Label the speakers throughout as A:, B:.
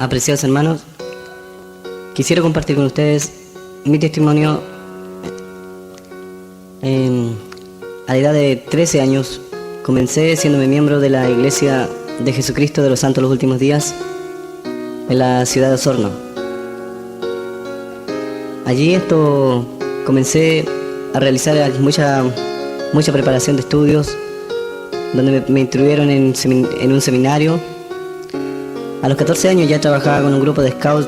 A: Apreciados hermanos, quisiera compartir con ustedes mi testimonio. A la edad de 13 años comencé siéndome miembro de la Iglesia de Jesucristo de los Santos de los Últimos Días en la ciudad de Osorno. Allí comencé a realizar mucha preparación de estudios, donde me instruyeron en un seminario. A los 14 años ya trabajaba con un grupo de scouts,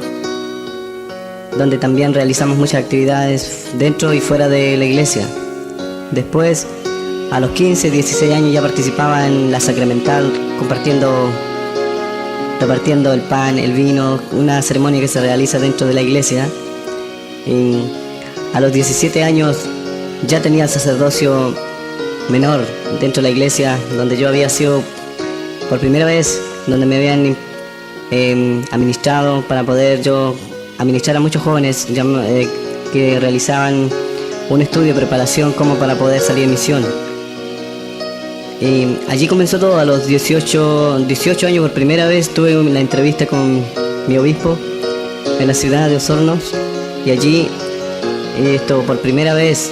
A: donde también realizamos muchas actividades dentro y fuera de la iglesia. Después, a los 15, 16 años ya participaba en la sacramental, repartiendo el pan, el vino, una ceremonia que se realiza dentro de la iglesia. Y a los 17 años ya tenía el sacerdocio menor dentro de la iglesia, donde yo había sido por primera vez, donde me habían administrado para poder yo administrar a muchos jóvenes que realizaban un estudio de preparación como para poder salir en misión. Allí comenzó todo. A los 18 años por primera vez tuve la entrevista con mi obispo en la ciudad de Osorno, y allí por primera vez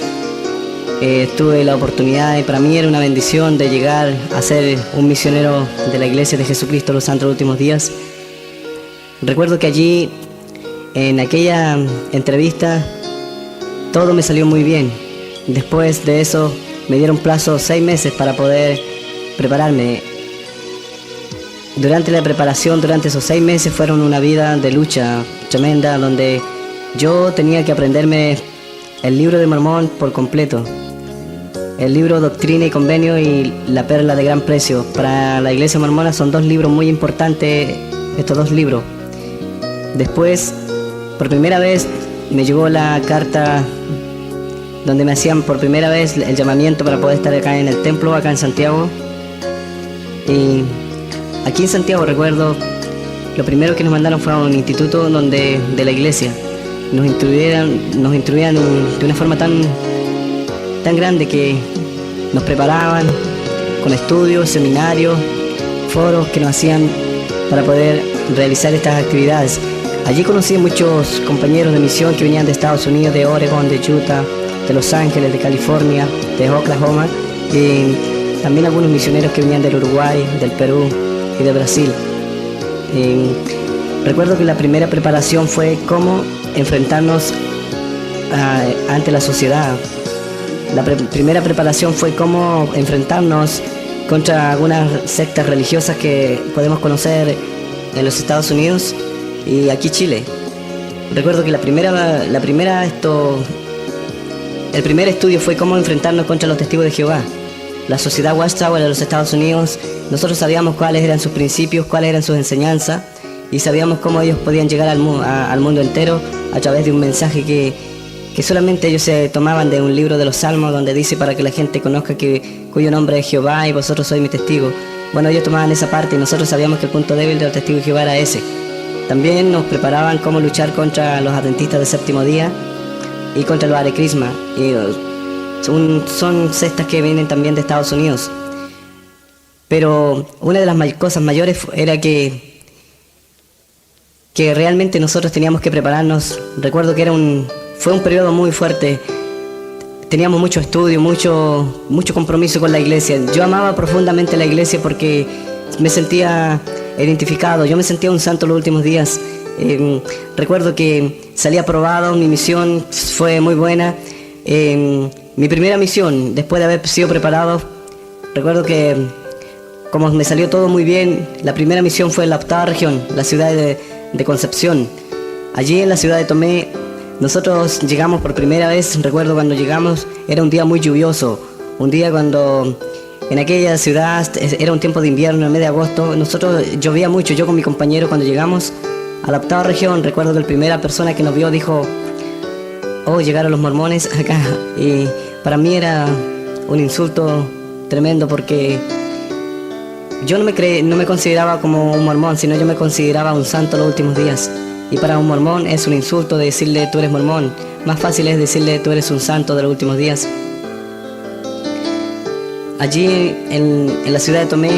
A: tuve la oportunidad, y para mí era una bendición, de llegar a ser un misionero de la Iglesia de Jesucristo de los Santos de los Últimos Días. Recuerdo que allí, en aquella entrevista, todo me salió muy bien. Después de eso me dieron plazo 6 meses para poder prepararme. Durante la preparación, durante esos 6 meses, fueron una vida de lucha tremenda, donde yo tenía que aprenderme el libro de Mormón por completo, el libro Doctrina y Convenio y la Perla de Gran Precio. Para la Iglesia Mormona son 2 libros muy importantes, estos 2 libros. Después, por primera vez, me llegó la carta donde me hacían por primera vez el llamamiento para poder estar acá en el templo, acá en Santiago. Y aquí en Santiago, recuerdo, lo primero que nos mandaron fue a un instituto de la iglesia. Nos instruían de una forma tan grande, que nos preparaban con estudios, seminarios, foros que nos hacían para poder realizar estas actividades. Allí conocí muchos compañeros de misión que venían de Estados Unidos, de Oregon, de Utah, de Los Ángeles, de California, de Oklahoma, y también algunos misioneros que venían del Uruguay, del Perú y de Brasil. Recuerdo que la primera preparación fue cómo enfrentarnos ante la sociedad. La primera preparación fue cómo enfrentarnos contra algunas sectas religiosas que podemos conocer en los Estados Unidos y aquí Chile. Recuerdo que el primer estudio fue cómo enfrentarnos contra los testigos de Jehová. La sociedad Watchtower de los Estados Unidos, nosotros sabíamos cuáles eran sus principios, cuáles eran sus enseñanzas, y sabíamos cómo ellos podían llegar al mundo entero a través de un mensaje que solamente ellos se tomaban de un libro de los Salmos, donde dice: para que la gente conozca cuyo nombre es Jehová y vosotros sois mi testigo. Bueno, ellos tomaban esa parte y nosotros sabíamos que el punto débil de los testigos de Jehová era ese. También nos preparaban cómo luchar contra los adventistas del séptimo día y contra los Hare Krishna. Son sectas que vienen también de Estados Unidos. Pero una de las cosas mayores era que realmente nosotros teníamos que prepararnos. Recuerdo que fue un periodo muy fuerte. Teníamos mucho estudio, mucho compromiso con la iglesia. Yo amaba profundamente la iglesia porque me sentía identificado. Yo me sentía un santo en los últimos días. Recuerdo que salí aprobado, mi misión fue muy buena. Mi primera misión, después de haber sido preparado, recuerdo que como me salió todo muy bien, la primera misión fue en la 8ª región, la ciudad de Concepción. Allí en la ciudad de Tomé, nosotros llegamos por primera vez. Recuerdo cuando llegamos, era un día muy lluvioso, un día cuando en aquella ciudad era un tiempo de invierno, en el mes de agosto. Nosotros llovía mucho. Yo con mi compañero, cuando llegamos a la 8ª región, recuerdo que la primera persona que nos vio dijo: oh, llegaron los mormones acá. Y para mí era un insulto tremendo, porque yo no me consideraba como un mormón, sino yo me consideraba un santo en los últimos días. Y para un mormón es un insulto de decirle: tú eres mormón. Más fácil es decirle: tú eres un santo de los últimos días. Allí en la ciudad de Tomé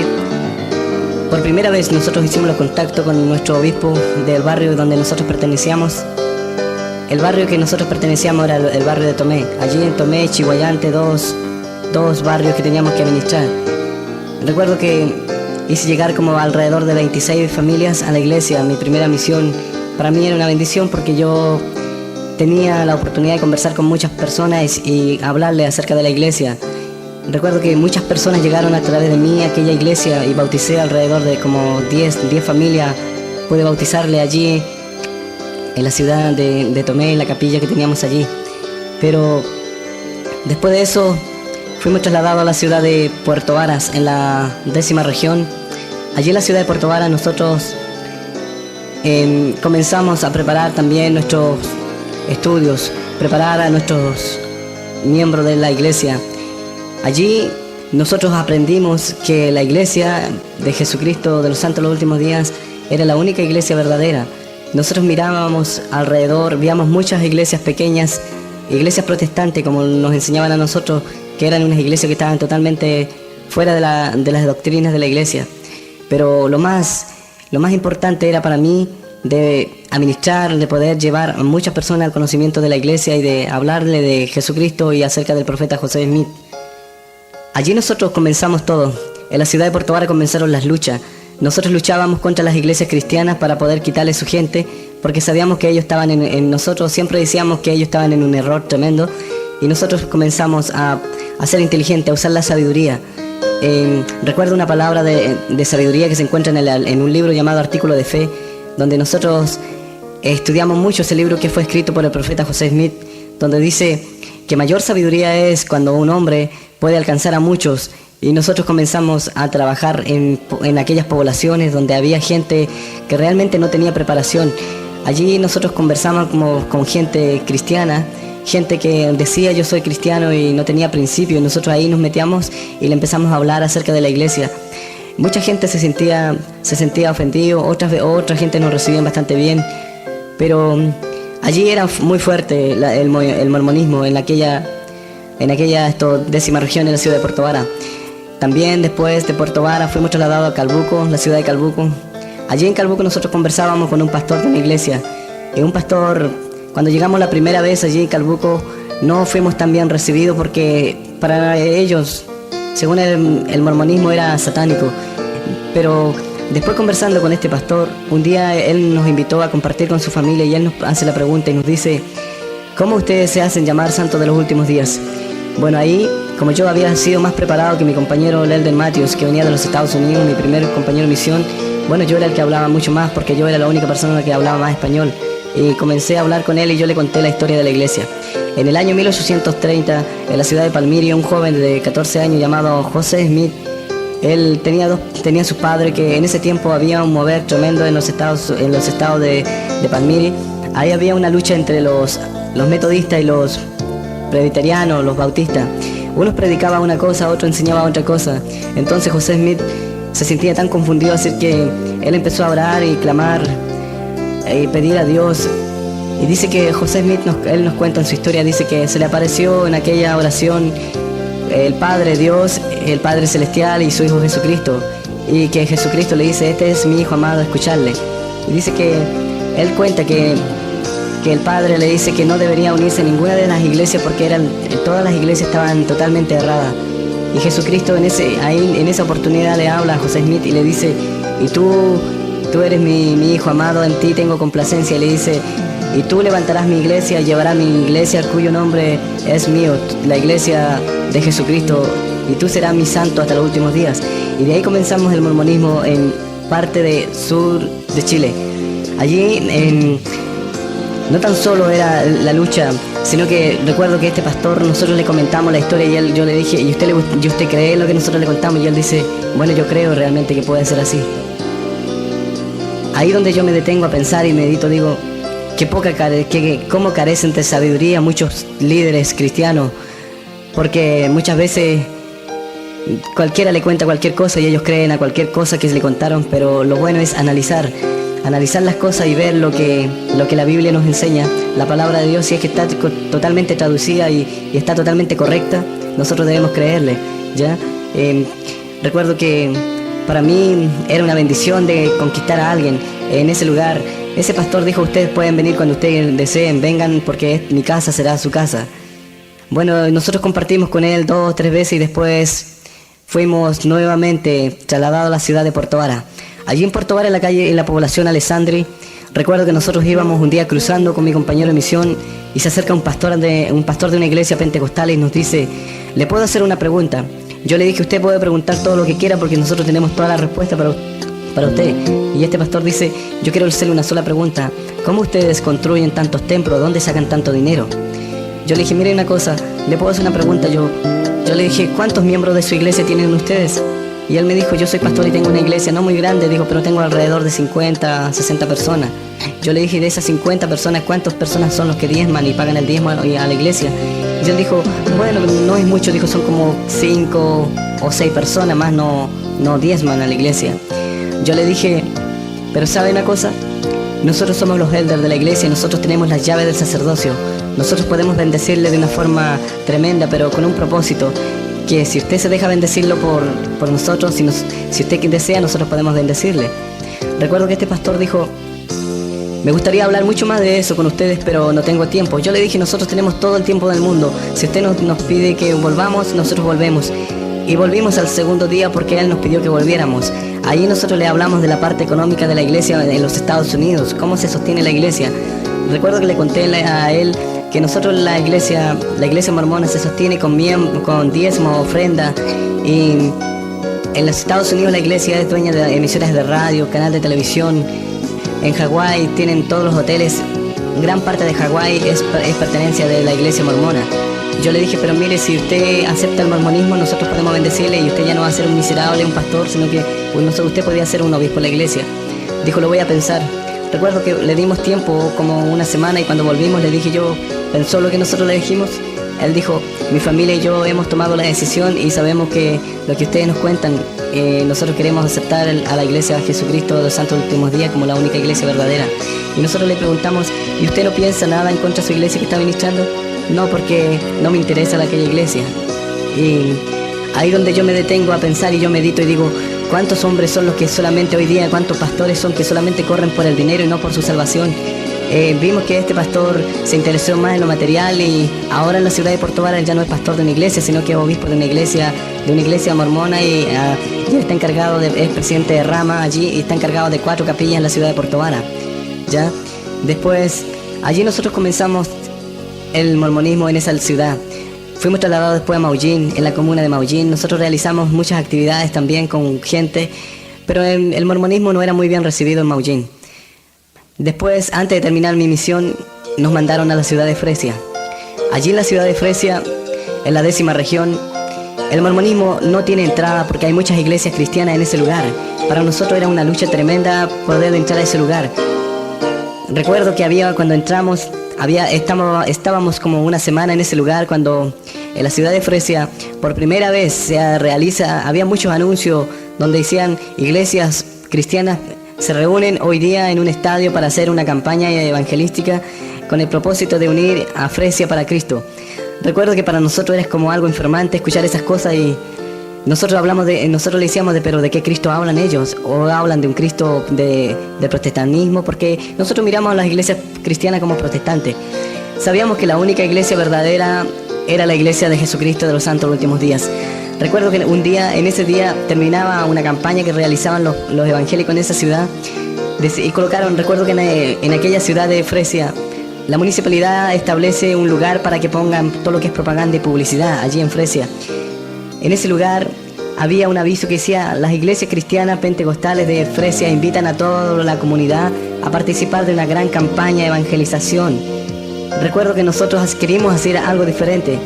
A: por primera vez nosotros hicimos los contactos con nuestro obispo del barrio donde nosotros pertenecíamos. El barrio que nosotros pertenecíamos era el barrio de Tomé. Allí en Tomé, Chihuayante, dos barrios que teníamos que administrar. Recuerdo que hice llegar como alrededor de 26 familias a la iglesia. Mi primera misión para mí era una bendición porque yo tenía la oportunidad de conversar con muchas personas y hablarles acerca de la iglesia. Recuerdo que muchas personas llegaron a través de mí a aquella iglesia y bauticé alrededor de como 10 familias. Pude bautizarle allí en la ciudad de Tomé, en la capilla que teníamos allí. Pero después de eso fuimos trasladados a la ciudad de Puerto Varas, en la 10ª región. Allí en la ciudad de Puerto Varas nosotros comenzamos a preparar también nuestros estudios, preparar a nuestros miembros de la iglesia. Allí nosotros aprendimos que la iglesia de Jesucristo de los Santos de los Últimos Días era la única iglesia verdadera. Nosotros mirábamos alrededor, veíamos muchas iglesias pequeñas, iglesias protestantes, como nos enseñaban a nosotros, que eran unas iglesias que estaban totalmente fuera de las doctrinas de la iglesia. Pero lo más importante era para mí de administrar, de poder llevar a muchas personas al conocimiento de la iglesia y de hablarle de Jesucristo y acerca del profeta José Smith. Allí nosotros comenzamos todo. En la ciudad de Puerto Varas comenzaron las luchas. Nosotros luchábamos contra las iglesias cristianas para poder quitarle su gente, porque sabíamos que ellos estaban nosotros siempre decíamos que ellos estaban en un error tremendo, y nosotros comenzamos a ser inteligentes, a usar la sabiduría. Recuerdo una palabra de sabiduría que se encuentra en un libro llamado Artículo de Fe, donde nosotros estudiamos mucho ese libro que fue escrito por el profeta José Smith, donde dice que mayor sabiduría es cuando un hombre puede alcanzar a muchos. Y nosotros comenzamos a trabajar en aquellas poblaciones donde había gente que realmente no tenía preparación. Allí nosotros conversamos con gente cristiana, gente que decía yo soy cristiano y no tenía principio. Nosotros ahí nos metíamos y le empezamos a hablar acerca de la iglesia. Mucha gente se sentía ofendido, otra gente nos recibía bastante bien, pero allí era muy fuerte el mormonismo en aquella 10ª región en la ciudad de Puerto Varas. También después de Puerto Varas fuimos trasladados a Calbuco, la ciudad de Calbuco. Allí en Calbuco nosotros conversábamos con un pastor de una iglesia. Y un pastor, cuando llegamos la primera vez allí en Calbuco, no fuimos tan bien recibidos porque para ellos, según el mormonismo, era satánico. Pero después, conversando con este pastor, un día él nos invitó a compartir con su familia y él nos hace la pregunta y nos dice: ¿cómo ustedes se hacen llamar santos de los últimos días? Bueno, ahí, como yo había sido más preparado que mi compañero Lelden Matthews, que venía de los Estados Unidos, mi primer compañero de misión, bueno, yo era el que hablaba mucho más porque yo era la única persona que hablaba más español. Y comencé a hablar con él y yo le conté la historia de la iglesia. En el año 1830, en la ciudad de Palmyra, un joven de 14 años llamado José Smith, él tenía su padre, que en ese tiempo había un mover tremendo en los estados de Palmyra. Ahí había una lucha entre los metodistas y los presbiterianos, los bautistas. Unos predicaban una cosa, otros enseñaban otra cosa. Entonces José Smith se sentía tan confundido, así que él empezó a orar y clamar y pedir a Dios. Y dice que José Smith, él nos cuenta en su historia, dice que se le apareció en aquella oración el Padre Dios, el Padre Celestial y su Hijo Jesucristo. Y que Jesucristo le dice: este es mi Hijo amado, escuchadle. Y dice que él cuenta que el Padre le dice que no debería unirse a ninguna de las iglesias porque todas las iglesias estaban totalmente erradas. Y Jesucristo en esa oportunidad le habla a José Smith y le dice: y tú eres mi Hijo amado, en ti tengo complacencia. Y le dice: y tú levantarás mi iglesia, llevarás mi iglesia cuyo nombre es mío, la iglesia de Jesucristo, y tú serás mi santo hasta los últimos días. Y de ahí comenzamos el mormonismo en parte de sur de Chile. Allí no tan solo era la lucha, sino que recuerdo que este pastor, nosotros le comentamos la historia y yo le dije: ¿y usted cree en lo que nosotros le contamos? Y él dice: bueno, yo creo realmente que puede ser así. Ahí donde yo me detengo a pensar y medito, digo: cómo carecen de sabiduría muchos líderes cristianos, porque muchas veces cualquiera le cuenta cualquier cosa y ellos creen a cualquier cosa que le contaron, pero lo bueno es analizar las cosas y ver lo que la Biblia nos enseña. La palabra de Dios, si es que está totalmente traducida y está totalmente correcta, nosotros debemos creerle, ¿ya? Recuerdo que Para mí era una bendición de conquistar a alguien en ese lugar. Ese pastor dijo, ustedes pueden venir cuando ustedes deseen, vengan porque mi casa será su casa. Bueno, nosotros compartimos con él 2 o 3 veces y después fuimos nuevamente trasladados a la ciudad de Puerto Vara. Allí en Puerto Vara, en la calle, en la población Alessandri, recuerdo que nosotros íbamos un día cruzando con mi compañero de misión y se acerca un pastor de una iglesia pentecostal y nos dice, ¿le puedo hacer una pregunta? Yo le dije, usted puede preguntar todo lo que quiera porque nosotros tenemos toda la respuesta para usted. Y este pastor dice, yo quiero hacerle una sola pregunta. ¿Cómo ustedes construyen tantos templos? ¿Dónde sacan tanto dinero? Yo le dije, mire una cosa, le puedo hacer una pregunta. Yo le dije, ¿cuántos miembros de su iglesia tienen ustedes? Y él me dijo, yo soy pastor y tengo una iglesia no muy grande, dijo, pero tengo alrededor de 50, 60 personas. Yo le dije, de esas 50 personas, ¿cuántas personas son los que diezman y pagan el diezmo a la iglesia? Y él dijo, bueno, no es mucho, dijo, son como 5 o 6 personas más no diezman a la iglesia. Yo le dije, pero ¿sabe una cosa? Nosotros somos los elders de la iglesia y nosotros tenemos las llaves del sacerdocio. Nosotros podemos bendecirle de una forma tremenda, pero con un propósito, que si usted se deja bendecirlo por nosotros, si usted desea, nosotros podemos bendecirle. Recuerdo que este pastor dijo, me gustaría hablar mucho más de eso con ustedes, pero no tengo tiempo. Yo le dije, nosotros tenemos todo el tiempo del mundo. Si usted nos pide que volvamos, nosotros volvemos. Y volvimos al segundo día porque él nos pidió que volviéramos. Allí nosotros le hablamos de la parte económica de la iglesia en los Estados Unidos, cómo se sostiene la iglesia. Recuerdo que le conté a él que nosotros la iglesia mormona se sostiene con diezmo, ofrenda. Y en los Estados Unidos la iglesia es dueña de emisoras de radio, canal de televisión. En Hawái tienen todos los hoteles. Gran parte de Hawái es pertenencia de la iglesia mormona. Yo le dije, pero mire, si usted acepta el mormonismo, nosotros podemos bendecirle y usted ya no va a ser un miserable, un pastor, sino que usted podría ser un obispo de la iglesia. Dijo, lo voy a pensar. Recuerdo que le dimos tiempo, como una semana, y cuando volvimos le dije yo, ¿pensó lo que nosotros le dijimos? Él dijo, mi familia y yo hemos tomado la decisión y sabemos que lo que ustedes nos cuentan, nosotros queremos aceptar a la iglesia de Jesucristo de los Santos Últimos Días como la única iglesia verdadera. Y nosotros le preguntamos, ¿y usted no piensa nada en contra de su iglesia que está ministrando? No, porque no me interesa aquella iglesia. Y ahí donde yo me detengo a pensar y yo medito y digo, ¿cuántos hombres son los que solamente hoy día, cuántos pastores son que solamente corren por el dinero y no por su salvación? Vimos que este pastor se interesó más en lo material y ahora en la ciudad de Puerto Vara ya no es pastor de una iglesia, sino que es obispo de una iglesia mormona y él está encargado es presidente de rama allí y está encargado de 4 capillas en la ciudad de Puerto Vara. ¿Ya? Después, allí nosotros comenzamos el mormonismo en esa ciudad. Fuimos trasladados después a Maullín, en la comuna de Maullín. Nosotros realizamos muchas actividades también con gente, pero el mormonismo no era muy bien recibido en Maullín. Después, antes de terminar mi misión, nos mandaron a la ciudad de Fresia. Allí en la ciudad de Fresia, en la 10ª región, el mormonismo no tiene entrada porque hay muchas iglesias cristianas en ese lugar. Para nosotros era una lucha tremenda poder entrar a ese lugar. Recuerdo que cuando entramos, estábamos como una semana en ese lugar cuando en la ciudad de Fresia por primera vez había muchos anuncios donde decían iglesias cristianas se reúnen hoy día en un estadio para hacer una campaña evangelística con el propósito de unir a Fresia para Cristo. Recuerdo que para nosotros era como algo enfermante escuchar esas cosas y nosotros le decíamos pero ¿de qué Cristo hablan ellos? ¿O hablan de un Cristo de protestantismo? Porque nosotros miramos a las iglesias cristianas como protestantes. Sabíamos que la única iglesia verdadera era la iglesia de Jesucristo de los Santos Últimos Días. Recuerdo que en ese día terminaba una campaña que realizaban los evangélicos en esa ciudad y recuerdo que en aquella ciudad de Fresia, la municipalidad establece un lugar para que pongan todo lo que es propaganda y publicidad allí en Fresia. En ese lugar había un aviso que decía, las iglesias cristianas pentecostales de Fresia invitan a toda la comunidad a participar de una gran campaña de evangelización. Recuerdo que nosotros queríamos hacer algo diferente.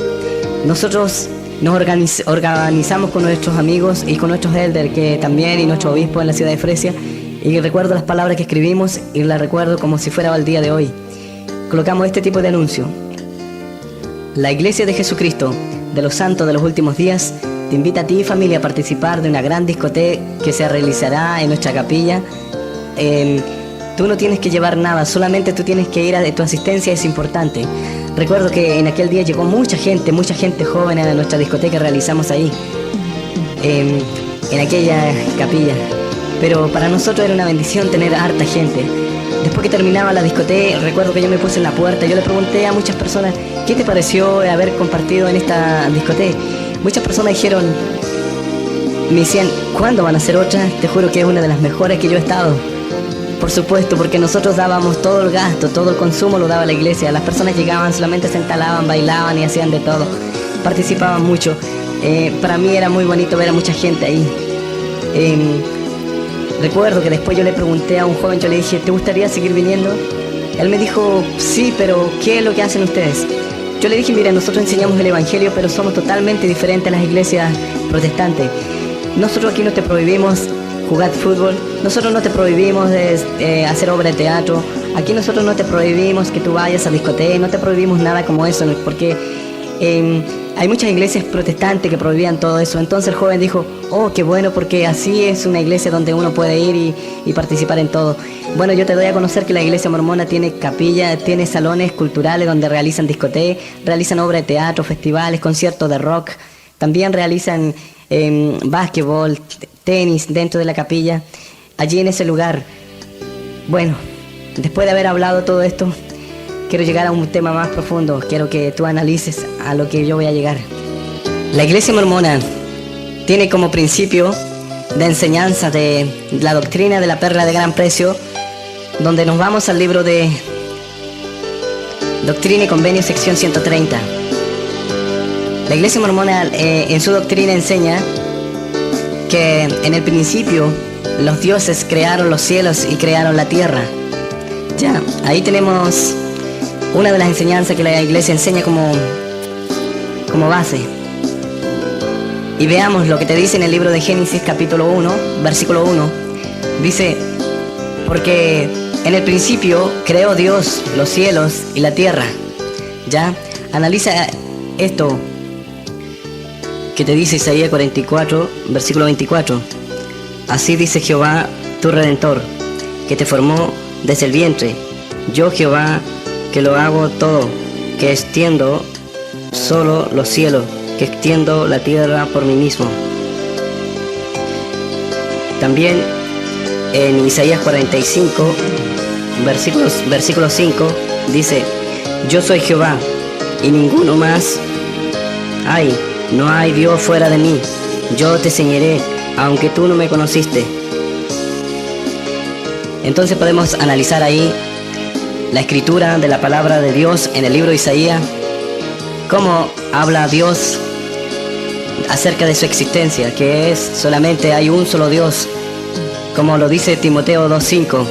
A: Nosotros nos organizamos con nuestros amigos y con nuestros elders y nuestro obispo en la ciudad de Fresia, y recuerdo las palabras que escribimos y las recuerdo como si fuera el día de hoy. Colocamos este tipo de anuncio: la iglesia de Jesucristo de los Santos de los Últimos Días te invita a ti y familia a participar de una gran discoteca que se realizará en nuestra capilla. Tú no tienes que llevar nada, solamente tú tienes que ir tu asistencia es importante. Recuerdo que en aquel día llegó mucha gente joven a nuestra discoteca que realizamos ahí. en aquella capilla. Pero para nosotros era una bendición tener harta gente. Después que terminaba la discoteca, recuerdo que yo me puse en la puerta. Yo le pregunté a muchas personas, ¿qué te pareció haber compartido en esta discoteca? Muchas personas dijeron, me decían, ¿cuándo van a hacer otra? Te juro que es una de las mejores que yo he estado. Por supuesto, porque nosotros dábamos todo el gasto, todo el consumo lo daba la iglesia. Las personas llegaban, solamente se entalaban, bailaban y hacían de todo. Participaban mucho. Para mí era muy bonito ver a mucha gente ahí. Recuerdo que después yo le pregunté a un joven, yo le dije, ¿te gustaría seguir viniendo? Él me dijo, sí, pero ¿qué es lo que hacen ustedes? Yo le dije, mira, nosotros enseñamos el evangelio, pero somos totalmente diferentes a las iglesias protestantes. Nosotros aquí no te prohibimos jugar fútbol, nosotros no te prohibimos hacer obra de teatro, aquí nosotros no te prohibimos que tú vayas a discoteca, no te prohibimos nada como eso, porque hay muchas iglesias protestantes que prohibían todo eso. Entonces el joven dijo, oh, qué bueno, porque así es una iglesia donde uno puede ir y participar en todo. Bueno, yo te doy a conocer que la iglesia mormona tiene capilla, tiene salones culturales donde realizan discotecas, realizan obras de teatro, festivales, conciertos de rock, también realizan básquetbol, tenis dentro de la capilla, allí en ese lugar. Bueno, después de haber hablado todo esto, quiero llegar a un tema más profundo. Quiero que tú analices a lo que yo voy a llegar. La iglesia mormona tiene como principio de enseñanza de la doctrina de la perla de gran precio, donde nos vamos al libro de Doctrina y Convenio, sección 130. La iglesia mormona en su doctrina enseña que en el principio los dioses crearon los cielos y crearon la tierra. Ya, ahí tenemos una de las enseñanzas que la iglesia enseña como base. Y veamos lo que te dice en el libro de Génesis capítulo 1, versículo 1. Dice, porque en el principio creó Dios los cielos y la tierra. Ya, analiza esto que te dice Isaías 44, versículo 24. Así dice Jehová, tu Redentor, que te formó desde el vientre. Yo Jehová, que lo hago todo, que extiendo solo los cielos, que extiendo la tierra por mí mismo. También en Isaías 45, versículo 5, dice, yo soy Jehová, y ninguno más hay, no hay Dios fuera de mí, yo te enseñaré, aunque tú no me conociste. Entonces podemos analizar ahí la escritura de la palabra de Dios en el libro de Isaías, cómo habla Dios acerca de su existencia, que es solamente hay un solo Dios, como lo dice Timoteo 2:5,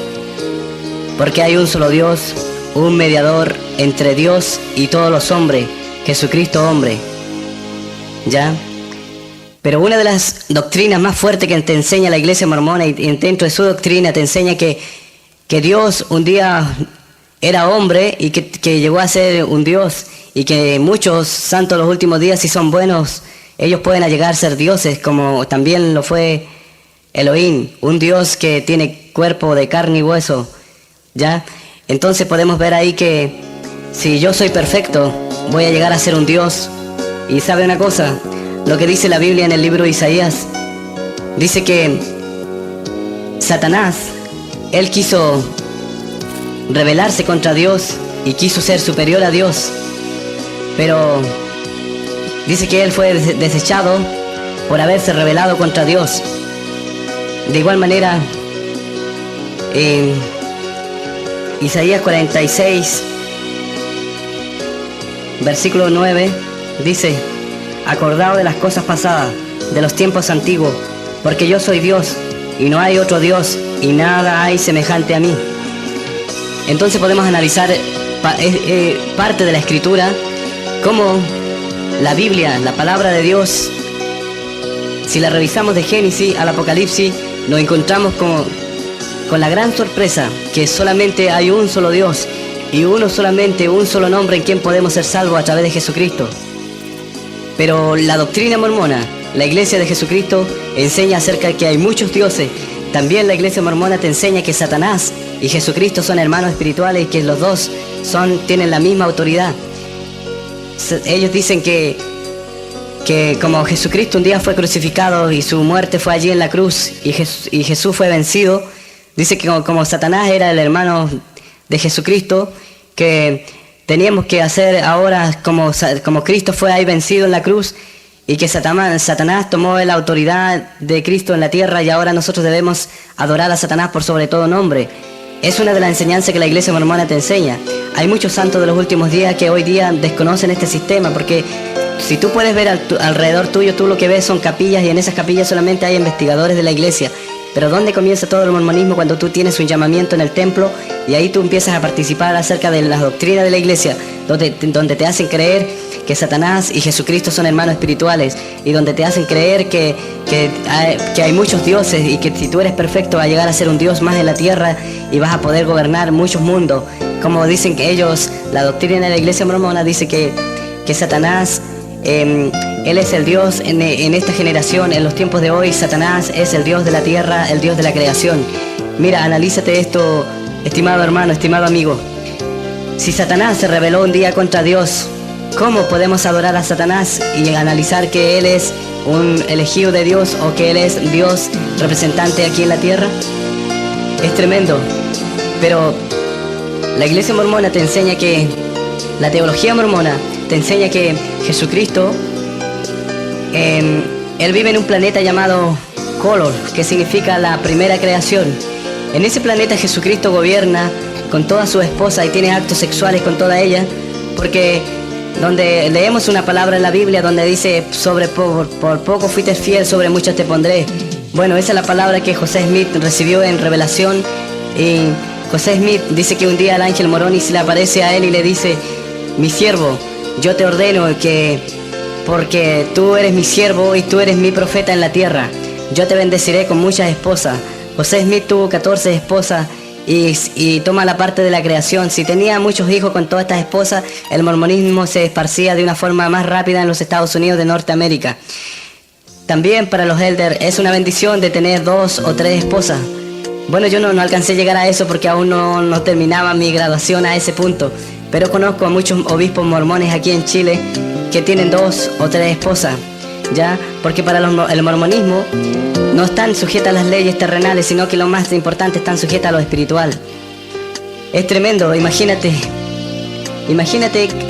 A: porque hay un solo Dios, un mediador entre Dios y todos los hombres, Jesucristo hombre. ¿Ya? Pero una de las doctrinas más fuertes que te enseña la iglesia mormona, y dentro de su doctrina te enseña que Dios un día era hombre y que llegó a ser un Dios, y que muchos santos los últimos días, si son buenos, ellos pueden llegar a ser dioses, como también lo fue Elohim, un Dios que tiene cuerpo de carne y hueso. ¿Ya? Entonces podemos ver ahí que si yo soy perfecto, voy a llegar a ser un Dios. Y sabe una cosa, lo que dice la Biblia en el libro de Isaías, dice que Satanás, él quiso rebelarse contra Dios y quiso ser superior a Dios, pero dice que él fue desechado por haberse rebelado contra Dios. De igual manera, en Isaías 46, versículo 9, dice, acordaos de las cosas pasadas, de los tiempos antiguos, porque yo soy Dios, y no hay otro Dios, y nada hay semejante a mí. Entonces podemos analizar parte de la Escritura, cómo la Biblia, la palabra de Dios, si la revisamos de Génesis al Apocalipsis, nos encontramos con la gran sorpresa que solamente hay un solo Dios, y un solo nombre en quien podemos ser salvos a través de Jesucristo. Pero la doctrina mormona, la iglesia de Jesucristo, enseña acerca de que hay muchos dioses. También la iglesia mormona te enseña que Satanás y Jesucristo son hermanos espirituales y que los dos tienen la misma autoridad. Ellos dicen que que como Jesucristo un día fue crucificado y su muerte fue allí en la cruz y Jesús fue vencido, dice que como Satanás era el hermano de Jesucristo, que teníamos que hacer ahora como Cristo fue ahí vencido en la cruz y que Satanás tomó la autoridad de Cristo en la tierra y ahora nosotros debemos adorar a Satanás por sobre todo nombre. Es una de las enseñanzas que la Iglesia Mormona te enseña. Hay muchos santos de los últimos días que hoy día desconocen este sistema, porque si tú puedes ver alrededor tuyo, tú lo que ves son capillas y en esas capillas solamente hay investigadores de la Iglesia. Pero ¿dónde comienza todo el mormonismo? Cuando tú tienes un llamamiento en el templo y ahí tú empiezas a participar acerca de las doctrinas de la Iglesia, donde te hacen creer que Satanás y Jesucristo son hermanos espirituales y donde te hacen creer que hay muchos dioses y que si tú eres perfecto vas a llegar a ser un dios más en la tierra y vas a poder gobernar muchos mundos. Como dicen que ellos, la doctrina de la Iglesia mormona dice que Satanás, él es el Dios en esta generación, en los tiempos de hoy. Satanás es el Dios de la tierra, el Dios de la creación. Mira, analízate esto, estimado hermano, estimado amigo. Si Satanás se rebeló un día contra Dios, ¿cómo podemos adorar a Satanás y analizar que él es un elegido de Dios o que él es Dios representante aquí en la tierra? Es tremendo. Pero la Iglesia mormona te enseña que, la teología mormona te enseña que Jesucristo, él vive en un planeta llamado Color, que significa la primera creación. En ese planeta Jesucristo gobierna con toda su esposa y tiene actos sexuales con toda ella, porque donde leemos una palabra en la Biblia donde dice por poco fuiste fiel, sobre muchos te pondré. Bueno, esa es la palabra que José Smith recibió en revelación, y José Smith dice que un día el ángel Moroni se le aparece a él y le dice: mi siervo, yo te ordeno que, porque tú eres mi siervo y tú eres mi profeta en la tierra, yo te bendeciré con muchas esposas. José Smith tuvo 14 esposas y toma la parte de la creación. Si tenía muchos hijos con todas estas esposas, el mormonismo se esparcía de una forma más rápida en los Estados Unidos de Norteamérica. También para los elders es una bendición de tener 2 o 3 esposas. Bueno, yo no alcancé a llegar a eso porque aún no terminaba mi graduación a ese punto, pero conozco a muchos obispos mormones aquí en Chile que tienen 2 o 3 esposas, ¿ya? Porque para el mormonismo no están sujetas a las leyes terrenales, sino que lo más importante, están sujetas a lo espiritual. Es tremendo, imagínate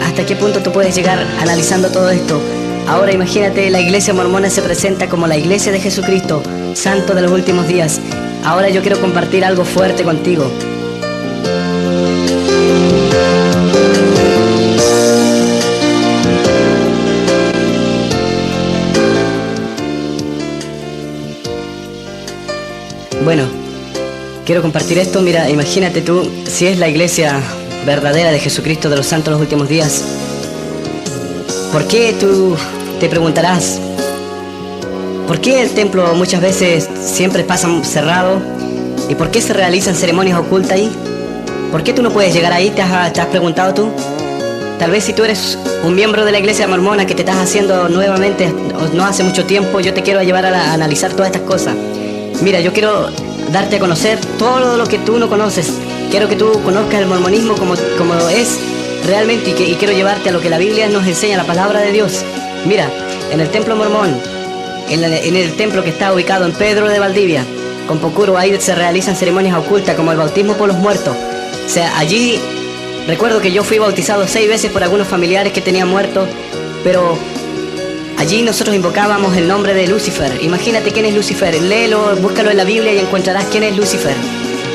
A: hasta qué punto tú puedes llegar analizando todo esto. Ahora imagínate, la Iglesia mormona se presenta como la Iglesia de Jesucristo, santo de los últimos días. Ahora yo quiero compartir algo fuerte contigo. Bueno, quiero compartir esto. Mira, imagínate tú, si es la iglesia verdadera de Jesucristo de los santos de los últimos días, ¿por qué tú te preguntarás? ¿Por qué el templo muchas veces siempre pasa cerrado? ¿Y por qué se realizan ceremonias ocultas ahí? ¿Por qué tú no puedes llegar ahí? ¿Te has preguntado tú? Tal vez si tú eres un miembro de la iglesia mormona que te estás haciendo nuevamente no hace mucho tiempo, yo te quiero llevar a analizar todas estas cosas. Mira, yo quiero darte a conocer todo lo que tú no conoces. Quiero que tú conozcas el mormonismo como es realmente y quiero llevarte a lo que la Biblia nos enseña, la palabra de Dios. Mira, en el templo mormón, en el templo que está ubicado en Pedro de Valdivia, con Pocuro, ahí se realizan ceremonias ocultas como el bautismo por los muertos. O sea, allí recuerdo que yo fui bautizado 6 veces por algunos familiares que tenían muertos, pero allí nosotros invocábamos el nombre de Lucifer. Imagínate quién es Lucifer, léelo, búscalo en la Biblia y encontrarás quién es Lucifer.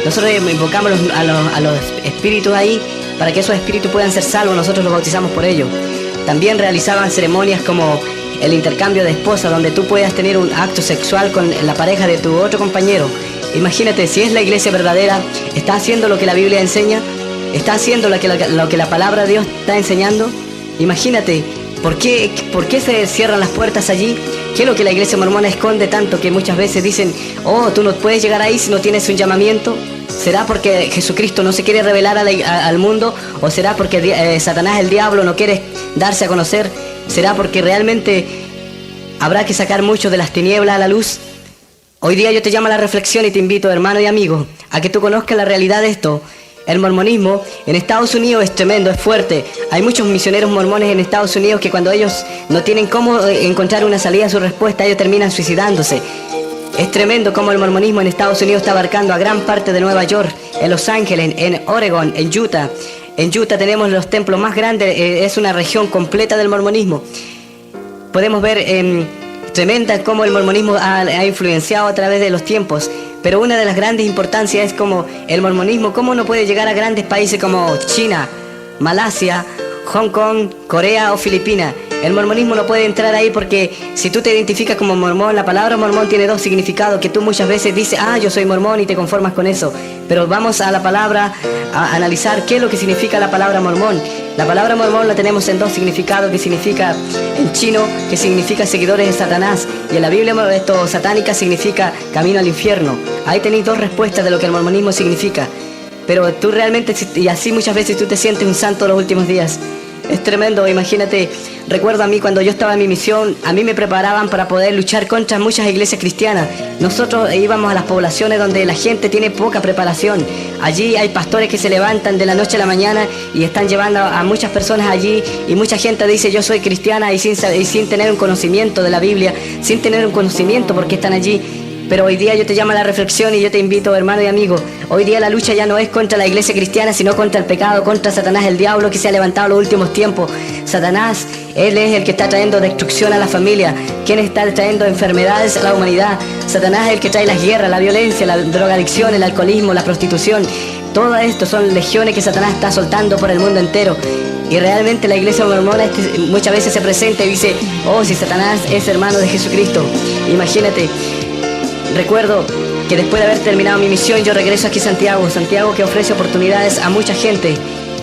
A: Nosotros invocamos a los espíritus ahí para que esos espíritus puedan ser salvos, nosotros los bautizamos por ellos. También realizaban ceremonias como el intercambio de esposas, donde tú puedas tener un acto sexual con la pareja de tu otro compañero. Imagínate, si es la iglesia verdadera, ¿está haciendo lo que la Biblia enseña? ¿Está haciendo lo que la palabra de Dios está enseñando? Imagínate, ¿por qué se cierran las puertas allí? ¿Qué es lo que la iglesia mormona esconde tanto que muchas veces dicen: oh, tú no puedes llegar ahí si no tienes un llamamiento? ¿Será porque Jesucristo no se quiere revelar al mundo? ¿O será porque Satanás, el diablo, no quiere darse a conocer? ¿Será porque realmente habrá que sacar mucho de las tinieblas a la luz? Hoy día yo te llamo a la reflexión y te invito, hermano y amigo, a que tú conozcas la realidad de esto. El mormonismo en Estados Unidos es tremendo, es fuerte. Hay muchos misioneros mormones en Estados Unidos que cuando ellos no tienen cómo encontrar una salida a su respuesta, ellos terminan suicidándose. Es tremendo cómo el mormonismo en Estados Unidos está abarcando a gran parte de Nueva York, en Los Ángeles, en Oregon, en Utah. En Utah tenemos los templos más grandes, es una región completa del mormonismo. Podemos ver tremenda cómo el mormonismo ha influenciado a través de los tiempos. Pero una de las grandes importancias es como el mormonismo, cómo no puede llegar a grandes países como China, Malasia, Hong Kong, Corea o Filipinas. El mormonismo no puede entrar ahí porque si tú te identificas como mormón, la palabra mormón tiene dos significados que tú muchas veces dices, yo soy mormón y te conformas con eso. Pero vamos a la palabra, a analizar qué es lo que significa la palabra mormón. La palabra mormón la tenemos en dos significados, que significa en chino, que significa seguidores de Satanás, y en la Biblia satánica significa camino al infierno. Ahí tenéis dos respuestas de lo que el mormonismo significa. Pero tú realmente, y así muchas veces tú te sientes un santo los últimos días. Es tremendo, imagínate, recuerdo a mí cuando yo estaba en mi misión, a mí me preparaban para poder luchar contra muchas iglesias cristianas. Nosotros íbamos a las poblaciones donde la gente tiene poca preparación. Allí hay pastores que se levantan de la noche a la mañana y están llevando a muchas personas allí, y mucha gente dice yo soy cristiana y sin tener un conocimiento de la Biblia, sin tener un conocimiento porque están allí. Pero hoy día yo te llamo a la reflexión y yo te invito, hermano y amigo. Hoy día la lucha ya no es contra la iglesia cristiana, sino contra el pecado, contra Satanás, el diablo que se ha levantado en los últimos tiempos. Satanás, él es el que está trayendo destrucción a la familia. ¿Quién está trayendo enfermedades a la humanidad? Satanás es el que trae las guerras, la violencia, la drogadicción, el alcoholismo, la prostitución. Todo esto son legiones que Satanás está soltando por el mundo entero. Y realmente la iglesia mormona muchas veces se presenta y dice, si Satanás es hermano de Jesucristo. Imagínate. Recuerdo que después de haber terminado mi misión, yo regreso aquí a Santiago que ofrece oportunidades a mucha gente.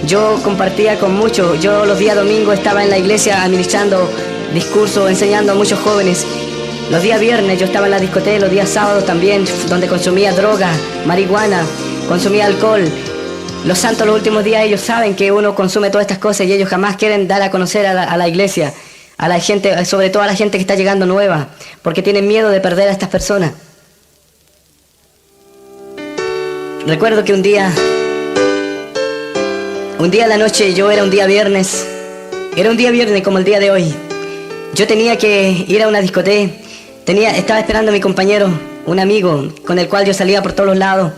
A: Yo compartía con muchos, yo los días domingos estaba en la iglesia administrando discursos, enseñando a muchos jóvenes. Los días viernes yo estaba en la discoteca, los días sábados también, donde consumía droga, marihuana, consumía alcohol. Los santos los últimos días ellos saben que uno consume todas estas cosas y ellos jamás quieren dar a conocer a la iglesia, a la gente, sobre todo a la gente que está llegando nueva, porque tienen miedo de perder a estas personas. Recuerdo que un día en la noche, era un día viernes como el día de hoy. Yo tenía que ir a una discoteca, estaba esperando a mi compañero, un amigo con el cual yo salía por todos los lados.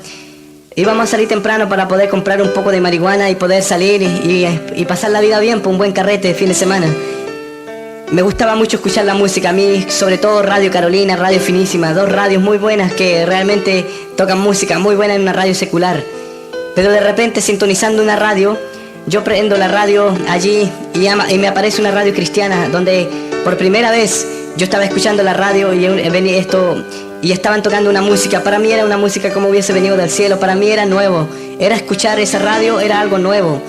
A: Íbamos a salir temprano para poder comprar un poco de marihuana y poder salir y pasar la vida bien por un buen carrete de fin de semana. Me gustaba mucho escuchar la música, a mí sobre todo Radio Carolina, Radio Finísima, dos radios muy buenas que realmente tocan música muy buena en una radio secular. Pero de repente sintonizando una radio, yo prendo la radio allí y me aparece una radio cristiana donde por primera vez yo estaba escuchando la radio y estaban tocando una música. Para mí era una música como hubiese venido del cielo, para mí era nuevo, era escuchar esa radio, era algo nuevo.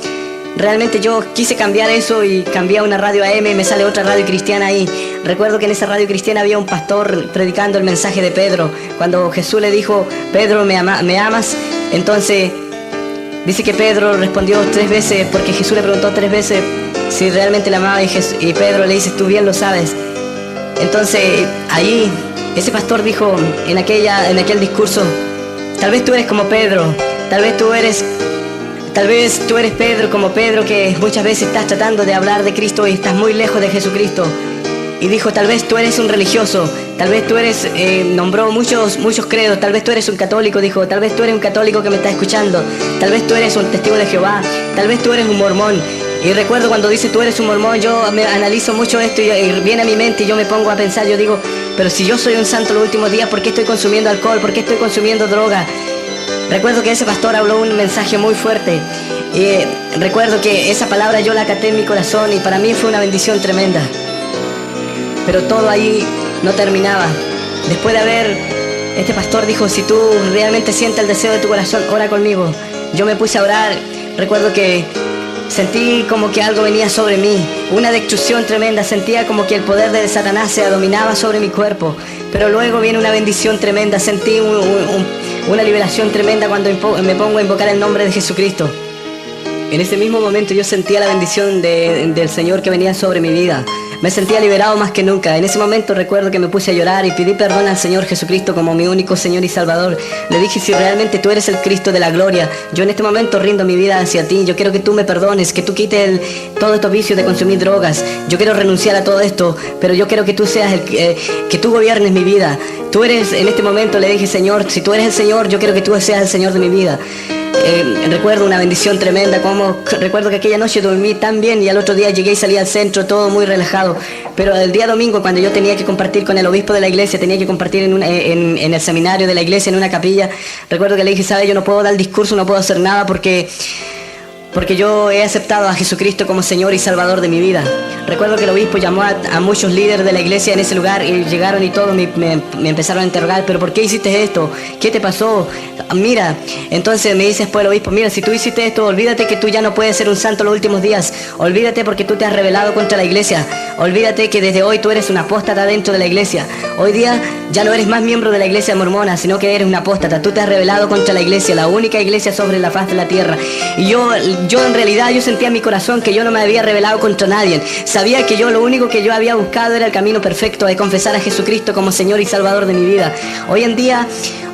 A: Realmente yo quise cambiar eso y cambié a una radio AM y me sale otra radio cristiana ahí. Recuerdo que en esa radio cristiana había un pastor predicando el mensaje de Pedro. Cuando Jesús le dijo, Pedro, ¿me amas? Entonces dice que Pedro respondió 3 veces, porque Jesús le preguntó 3 veces si realmente le amaba, y Pedro le dice, tú bien lo sabes. Entonces ahí ese pastor dijo en aquel discurso, tal vez tú eres como Pedro, tal vez tú eres Pedro, como Pedro, que muchas veces estás tratando de hablar de Cristo y estás muy lejos de Jesucristo. Y dijo, tal vez tú eres un religioso, tal vez tú eres, nombró muchos credos, tal vez tú eres un católico, dijo, tal vez tú eres un católico que me está escuchando, tal vez tú eres un testigo de Jehová, tal vez tú eres un mormón. Y recuerdo cuando dice tú eres un mormón, yo me analizo mucho esto y viene a mi mente y yo me pongo a pensar, yo digo, pero si yo soy un santo los últimos días, ¿por qué estoy consumiendo alcohol? ¿Por qué estoy consumiendo droga? Recuerdo que ese pastor habló un mensaje muy fuerte y recuerdo que esa palabra yo la acaté en mi corazón y para mí fue una bendición tremenda. Pero todo ahí no terminaba. Después de este pastor dijo, si tú realmente sientes el deseo de tu corazón, ora conmigo. Yo me puse a orar, recuerdo que sentí como que algo venía sobre mí, una destrucción tremenda, sentía como que el poder de Satanás se dominaba sobre mi cuerpo, pero luego viene una bendición tremenda, sentí una liberación tremenda cuando me pongo a invocar el nombre de Jesucristo. En ese mismo momento yo sentía la bendición del Señor que venía sobre mi vida. me sentía liberado más que nunca. En ese momento recuerdo que me puse a llorar y pedí perdón al Señor Jesucristo como mi único Señor y Salvador. Le dije, si realmente tú eres el Cristo de la gloria, yo en este momento rindo mi vida hacia ti. Yo quiero que tú me perdones, que tú quites todos estos vicios de consumir drogas. Yo quiero renunciar a todo esto, pero yo quiero que tú seas que tú gobiernes mi vida. Tú eres, en este momento le dije, Señor, si tú eres el Señor, yo quiero que tú seas el Señor de mi vida. Recuerdo una bendición tremenda, recuerdo que aquella noche dormí tan bien y al otro día llegué y salí al centro todo muy relajado, pero el día domingo, cuando yo tenía que compartir con el obispo de la iglesia, tenía que compartir en el seminario de la iglesia, en una capilla, recuerdo que le dije, ¿sabe? Yo no puedo dar el discurso, no puedo hacer nada porque yo he aceptado a Jesucristo como Señor y Salvador de mi vida. Recuerdo que el obispo llamó a muchos líderes de la iglesia en ese lugar y llegaron y todos me empezaron a interrogar, ¿pero por qué hiciste esto? ¿Qué te pasó? Mira, entonces me dice después el obispo, mira, si tú hiciste esto, olvídate que tú ya no puedes ser un santo los últimos días. Olvídate porque tú te has rebelado contra la iglesia. Olvídate que desde hoy tú eres un apóstata dentro de la iglesia. Hoy día ya no eres más miembro de la iglesia mormona, sino que eres un apóstata. Tú te has rebelado contra la iglesia, la única iglesia sobre la faz de la tierra. Y yo en realidad sentía en mi corazón que yo no me había rebelado contra nadie. Sabía que lo único que yo había buscado era el camino perfecto de confesar a Jesucristo como Señor y Salvador de mi vida.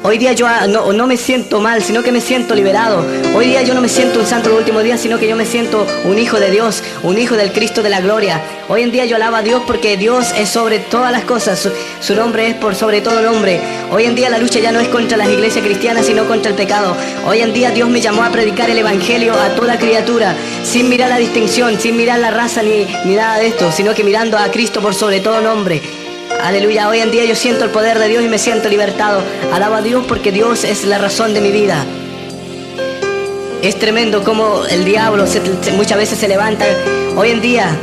A: Hoy día yo no me siento mal, sino que me siento liberado. Hoy día yo no me siento un santo los últimos días, sino que yo me siento un hijo de Dios, un hijo del Cristo de la gloria. Hoy en día yo alabo a Dios porque Dios es sobre todas las cosas, su nombre es por sobre todo nombre. Hoy en día la lucha ya no es contra las iglesias cristianas, sino contra el pecado. Hoy en día Dios me llamó a predicar el evangelio a toda criatura, sin mirar la distinción, sin mirar la raza ni nada de esto, sino que mirando a Cristo por sobre todo nombre. Aleluya, hoy en día yo siento el poder de Dios y me siento libertado. Alabo a Dios porque Dios es la razón de mi vida. Es tremendo como el diablo muchas veces se levanta. Hoy en día,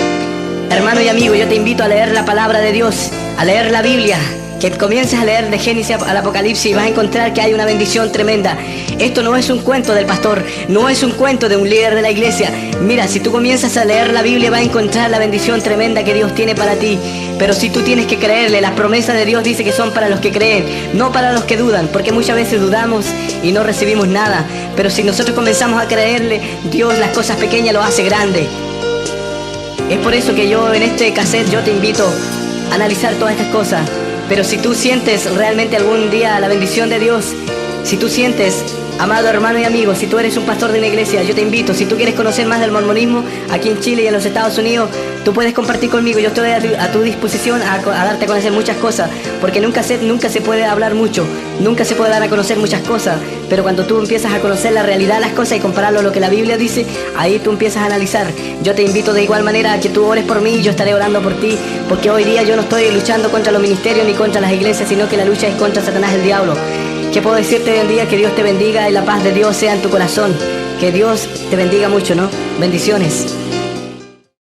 A: hermano y amigo, yo te invito a leer la palabra de Dios, a leer la Biblia. Que comiences a leer de Génesis al Apocalipsis y vas a encontrar que hay una bendición tremenda. Esto no es un cuento del pastor, no es un cuento de un líder de la iglesia. Mira, si tú comienzas a leer la Biblia vas a encontrar la bendición tremenda que Dios tiene para ti. Pero si tú tienes que creerle, las promesas de Dios dice que son para los que creen, no para los que dudan, porque muchas veces dudamos y no recibimos nada. Pero si nosotros comenzamos a creerle, Dios las cosas pequeñas lo hace grande. Es por eso que yo en este cassette yo te invito a analizar todas estas cosas. Pero si tú sientes realmente algún día la bendición de Dios, si tú sientes, amado hermano y amigo, si tú eres un pastor de una iglesia, yo te invito, si tú quieres conocer más del mormonismo aquí en Chile y en los Estados Unidos, tú puedes compartir conmigo, yo estoy a tu disposición a darte a conocer muchas cosas, porque nunca se puede hablar mucho, nunca se puede dar a conocer muchas cosas, pero cuando tú empiezas a conocer la realidad de las cosas y compararlo a lo que la Biblia dice, ahí tú empiezas a analizar. Yo te invito de igual manera a que tú ores por mí y yo estaré orando por ti, porque hoy día yo no estoy luchando contra los ministerios ni contra las iglesias, sino que la lucha es contra Satanás, el diablo. ¿Qué puedo decirte hoy en día? Que Dios te bendiga y la paz de Dios sea en tu corazón. Que Dios te bendiga mucho, ¿no? Bendiciones.